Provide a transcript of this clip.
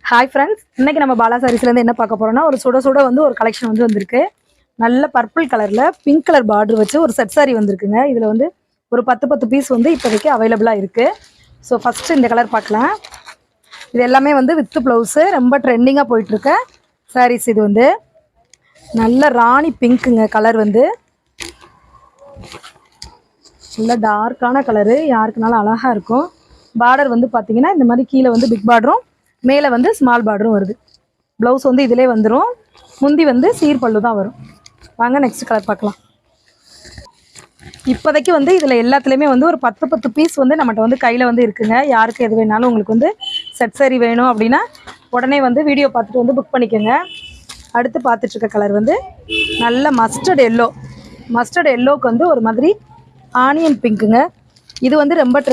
Hi friends, இன்னைக்கு நம்ம பாலா சாரீஸ்லேருந்து என்ன பார்க்க போகிறோம்னா ஒரு சுட சுட வந்து ஒரு கலெக்ஷன் வந்து வந்திருக்கு. நல்ல பர்பிள் கலரில் பிங்க் கலர் பார்டர் வச்சு ஒரு செட் சாரி வந்திருக்குங்க. இதில் வந்து ஒரு 10 பீஸ் வந்து இப்போதைக்கு அவைலபிளாக இருக்குது. ஸோ ஃபஸ்ட்டு இந்த கலர் பார்க்கலாம். இது எல்லாமே வந்து வித் ப்ளவுஸு ரொம்ப ட்ரெண்டிங்காக போயிட்டுருக்க சாரீஸ். இது வந்து நல்ல ராணி பிங்க்குங்க. கலர் வந்து நல்ல டார்க்கான கலரு, யாருக்குனாலும் அழகாக இருக்கும். பார்டர் வந்து பார்த்தீங்கன்னா இந்த மாதிரி கீழே வந்து பிக் பார்டரும் மேலே வந்து ஸ்மால் பார்டரும் வருது. ப்ளவுஸ் வந்து இதிலே வந்துடும். முந்தி வந்து சீர்பல்லு தான் வரும். வாங்க நெக்ஸ்ட் கலர் பார்க்கலாம். இப்போதைக்கு வந்து இதில் எல்லாத்துலேயுமே வந்து ஒரு 10 பீஸ் வந்து நம்மகிட்ட வந்து கையில் வந்து இருக்குங்க. யாருக்கு எது வேணாலும் உங்களுக்கு வந்து செட் சாரி வேணும் அப்படின்னா உடனே வந்து வீடியோ பார்த்துட்டு வந்து புக் பண்ணிக்கோங்க. அடுத்து பார்த்துட்ருக்க கலர் வந்து நல்ல மஸ்டர்ட் எல்லோ. மஸ்டர்ட் எல்லோவுக்கு வந்து ஒரு மாதிரி ஆனியன் பிங்க்குங்க. இது வந்து ரொம்ப